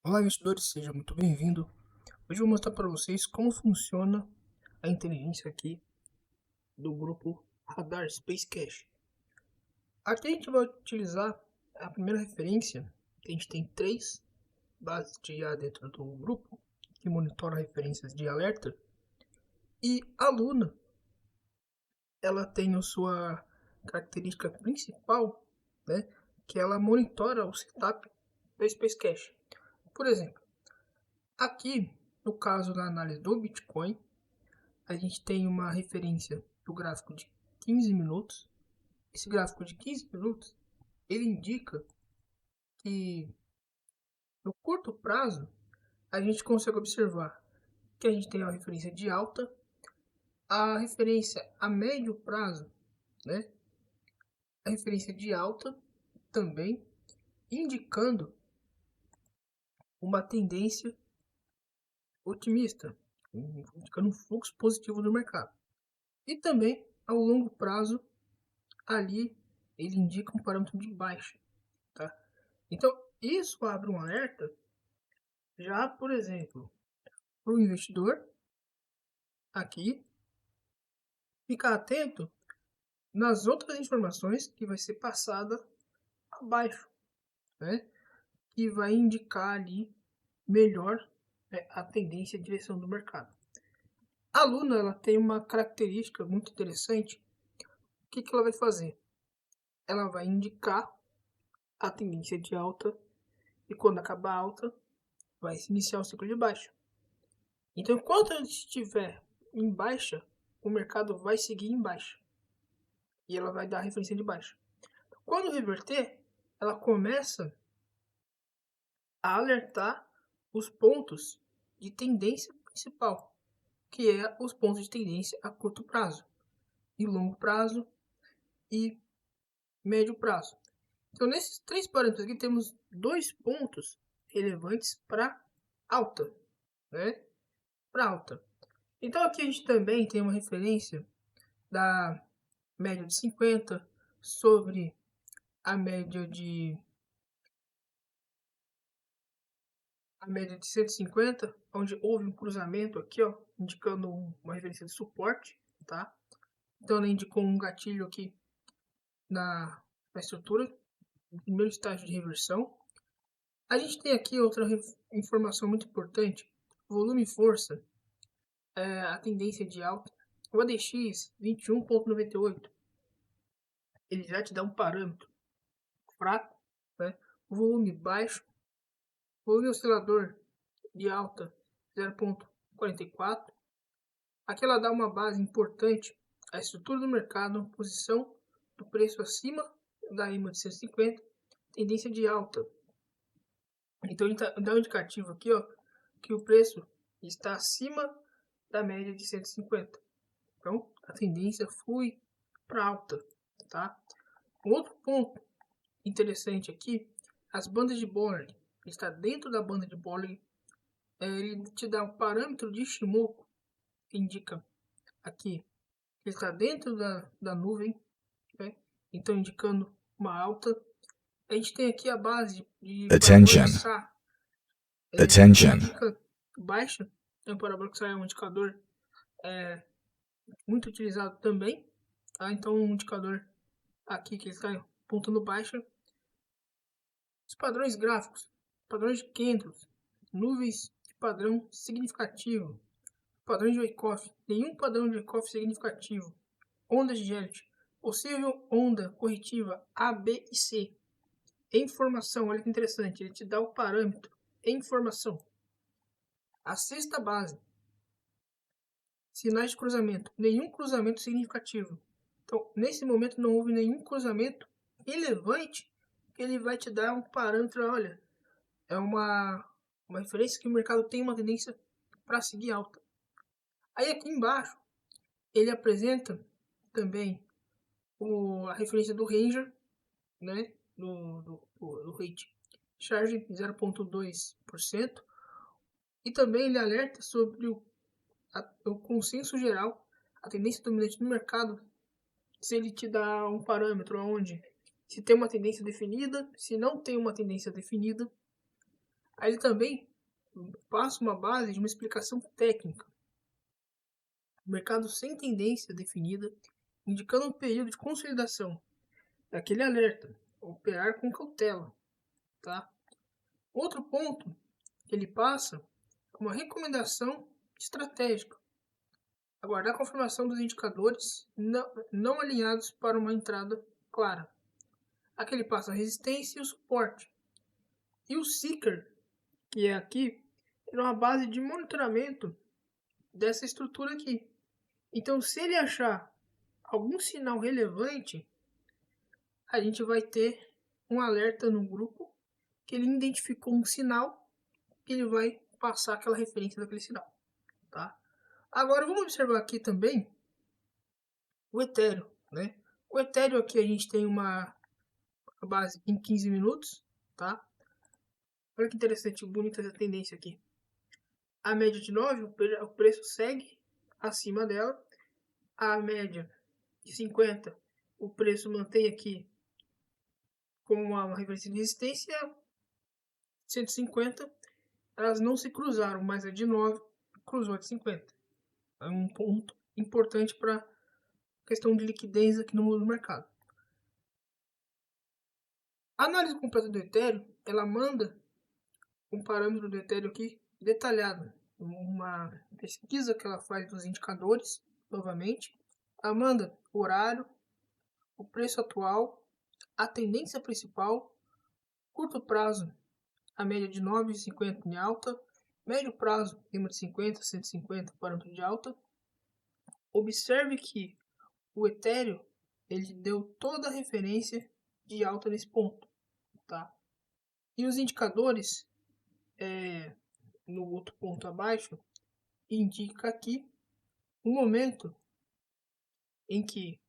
Olá, investidores, seja muito bem-vindo. Hoje eu vou mostrar para vocês como funciona a inteligência aqui do grupo Radar Space Cache. Aqui a gente vai utilizar a primeira referência, que a gente tem 3 bases de IA dentro do grupo, que monitoram referências de alerta, e a Luna, ela tem a sua característica principal, né, que ela monitora o setup do Space Cache. Por exemplo, aqui no caso da análise do Bitcoin, a gente tem uma referência do gráfico de 15 minutos. Esse gráfico de 15 minutos, ele indica que no curto prazo, a gente consegue observar que a gente tem a referência de alta, a referência a médio prazo, né? A referência de alta também, indicando uma tendência otimista, indicando um fluxo positivo do mercado. E também, ao longo prazo, ali ele indica um parâmetro de baixa, tá? Então, isso abre um alerta já, por exemplo, para o investidor aqui ficar atento nas outras informações que vai ser passada abaixo, né? Que vai indicar ali melhor, né, a tendência e a direção do mercado. A Luna, ela tem uma característica muito interessante. O que ela vai fazer? Ela vai indicar a tendência de alta e quando acabar a alta, vai se iniciar o ciclo de baixa. Então, enquanto ele estiver em baixa, o mercado vai seguir em baixa e ela vai dar a referência de baixa. Quando reverter, ela começa a alertar os pontos de tendência principal, que é os pontos de tendência a curto prazo, e longo prazo e médio prazo. Então, nesses 3 parâmetros aqui, temos 2 pontos relevantes para alta, né? Para alta. Então, aqui a gente também tem uma referência da média de 50 sobre a média de 150, onde houve um cruzamento aqui, ó, indicando uma referência de suporte, tá? Então ela indicou um gatilho aqui na estrutura, no primeiro estágio de reversão. A gente tem aqui outra informação muito importante, volume e força, a tendência de alta. O ADX 21,98, ele já te dá um parâmetro fraco, né? O volume baixo, o volume oscilador de alta 0,44. Aqui ela dá uma base importante à estrutura do mercado, posição do preço acima da EMA de 150, tendência de alta. Então ele dá um indicativo aqui, ó, que o preço está acima da média de 150. Então a tendência flui para alta, tá? Um outro ponto interessante aqui, as bandas de Bollinger. Ele está dentro da banda de Bollinger. Ele te dá um parâmetro de Ishimoku que indica aqui que está dentro da nuvem, né? Então indicando uma alta. A gente tem aqui a base de Attention. SA, Attention. indica baixa. O parabólico SA é um indicador muito utilizado também, tá? Então um indicador aqui que está apontando baixa. Os padrões gráficos, padrões de Kendall, nuvens de padrão significativo, padrões de Wyckoff, nenhum padrão de Wyckoff significativo, ondas de Gellert, possível onda corretiva A, B e C. Informação, olha que interessante, ele te dá o parâmetro informação. A sexta base, sinais de cruzamento, nenhum cruzamento significativo. Então, nesse momento não houve nenhum cruzamento relevante que ele vai te dar um parâmetro, olha, é uma referência que o mercado tem uma tendência para seguir alta. Aí aqui embaixo, ele apresenta também a referência do Ranger, né, do rate charge 0,2%, e também ele alerta sobre o consenso geral, a tendência dominante no mercado, se ele te dá um parâmetro onde se tem uma tendência definida, se não tem uma tendência definida. Aí ele também passa uma base de uma explicação técnica. O mercado sem tendência definida, indicando um período de consolidação. Aquele alerta, operar com cautela, tá? Outro ponto que ele passa é uma recomendação estratégica. Aguardar a confirmação dos indicadores não alinhados para uma entrada clara. Aqui ele passa a resistência e o suporte. E o seeker, que é aqui, é uma base de monitoramento dessa estrutura aqui. Então, se ele achar algum sinal relevante, a gente vai ter um alerta no grupo que ele identificou um sinal que ele vai passar aquela referência daquele sinal, tá? Agora vamos observar aqui também o Ethereum, né? O Ethereum aqui a gente tem uma base em 15 minutos, tá? Olha que interessante, bonita essa tendência aqui. A média de 9, o preço segue acima dela. A média de 50, o preço mantém aqui com uma referência de resistência. 150, elas não se cruzaram, mas a de 9 cruzou a de 50. É um ponto importante para a questão de liquidez aqui no mundo do mercado. A análise completa do Ethereum, ela manda um parâmetro do Ethereum aqui detalhado. Uma pesquisa que ela faz dos indicadores, novamente. Ela manda o horário, o preço atual, a tendência principal, curto prazo, a média de 9,50 em alta, médio prazo, acima de 50, 150, parâmetro de alta. Observe que o Ethereum ele deu toda a referência de alta nesse ponto, tá? E os indicadores no outro ponto abaixo indica aqui um momento em que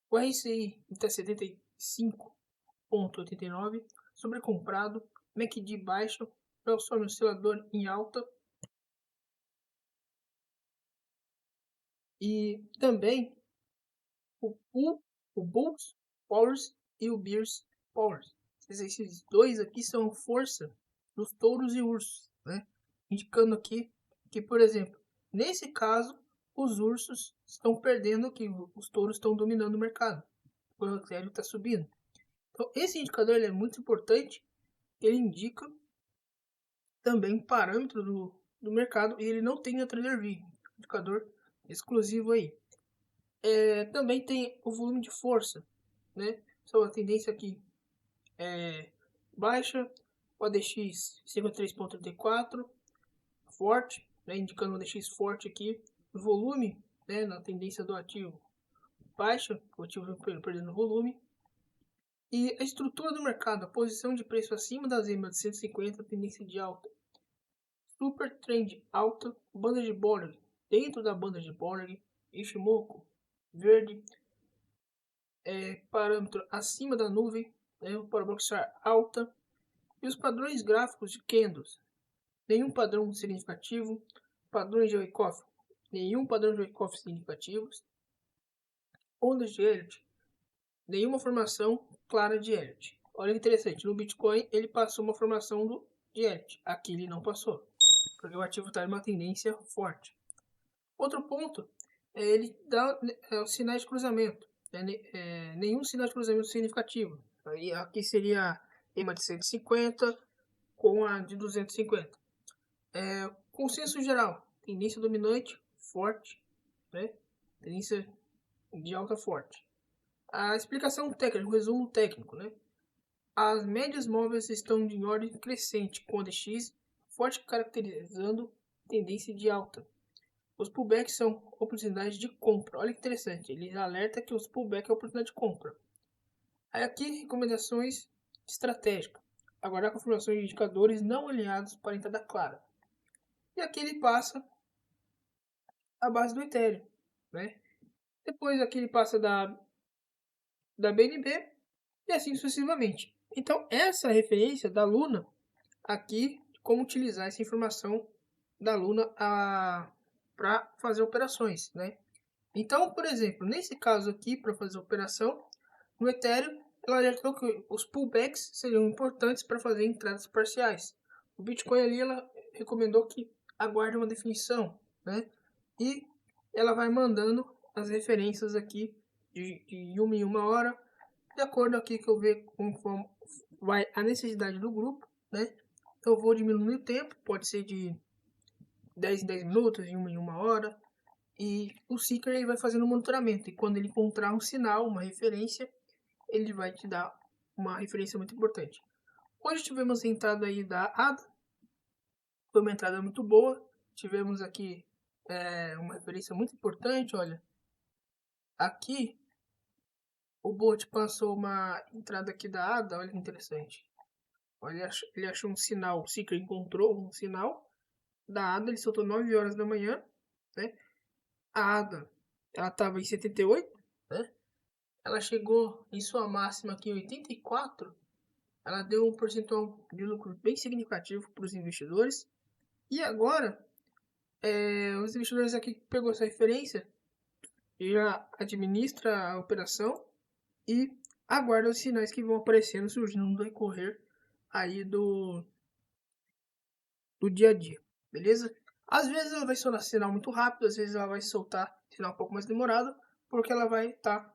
o RSI está 75,89 sobrecomprado, MACD baixo, Wilson oscilador em alta e também o Bulls Powers e o Bears Powers. Esses dois aqui são força dos touros e ursos, né? Indicando aqui que, por exemplo, nesse caso, os ursos estão perdendo aqui, os touros estão dominando o mercado. O Ethereum está subindo. Então, esse indicador ele é muito importante. Ele indica também parâmetro do mercado e ele não tem a TraderView, indicador exclusivo aí. Também tem o volume de força, né? Então a tendência aqui é baixa, o ADX 53,34, forte, né? Indicando o ADX forte aqui, o volume, né? Na tendência do ativo baixa, o ativo perdendo volume. E a estrutura do mercado, a posição de preço acima da zona de 150, tendência de alta. Super trend alta, banda de Bollinger, dentro da banda de Bollinger, Ishimoku, verde, parâmetro acima da nuvem, né, o paraboxar alta, e os padrões gráficos de candles, nenhum padrão significativo, padrões de Wyckoff, nenhum padrão de Wyckoff significativos, ondas de Elliott, nenhuma formação clara de Elliott. Olha que interessante, no Bitcoin ele passou uma formação de Elliott, aqui ele não passou, porque o ativo está em uma tendência forte. Outro ponto é ele dá os sinais de cruzamento. Nenhum sinal de cruzamento significativo. Aí, aqui seria a EMA de 150 com a de 250. Consenso geral. Tendência dominante, forte. Né? Tendência de alta forte. A explicação técnica, o resumo técnico. Né? As médias móveis estão em ordem crescente, com a DX forte caracterizando tendência de alta. Os pullbacks são oportunidades de compra. Olha que interessante, ele alerta que os pullbacks é oportunidade de compra. Aí aqui, recomendações estratégicas. Aguardar confirmações de indicadores não alinhados para entrada clara. E aqui ele passa a base do Ethereum, né? Depois aqui ele passa da BNB e assim sucessivamente. Então essa referência da Luna aqui, como utilizar essa informação da Luna para fazer operações, né? Então, por exemplo, nesse caso aqui, para fazer a operação, no Ethereum, ela alertou que os pullbacks seriam importantes para fazer entradas parciais. O Bitcoin ali, ela recomendou que aguarde uma definição, né? E ela vai mandando as referências aqui de uma em uma hora, de acordo aqui que eu ver como vai a necessidade do grupo, né? Eu vou diminuir o tempo, pode ser de 10 em 10 minutos, de uma em uma hora. E o Seeker ele vai fazendo o monitoramento. E quando ele encontrar um sinal, uma referência, ele vai te dar uma referência muito importante. Hoje tivemos a entrada aí da ADA. Foi uma entrada muito boa. Tivemos aqui uma referência muito importante. Olha, aqui o bot passou uma entrada aqui da ADA. Olha que interessante. Olha, ele achou um sinal. O Seeker encontrou um sinal da ADA. Ele soltou 9 horas da manhã, né? A ADA, ela estava em 78, né? Ela chegou em sua máxima aqui em 84. Ela deu um percentual de lucro bem significativo para os investidores. E agora, os investidores aqui que pegou essa referência já administra a operação e aguarda os sinais que vão aparecendo, surgindo no decorrer aí do dia a dia, beleza? Às vezes ela vai soltar sinal muito rápido, às vezes ela vai soltar sinal um pouco mais demorado, porque ela vai estar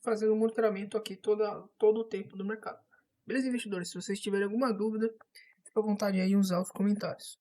fazendo um monitoramento aqui todo o tempo do mercado. Beleza, investidores? Se vocês tiverem alguma dúvida, fique à vontade aí em usar os comentários.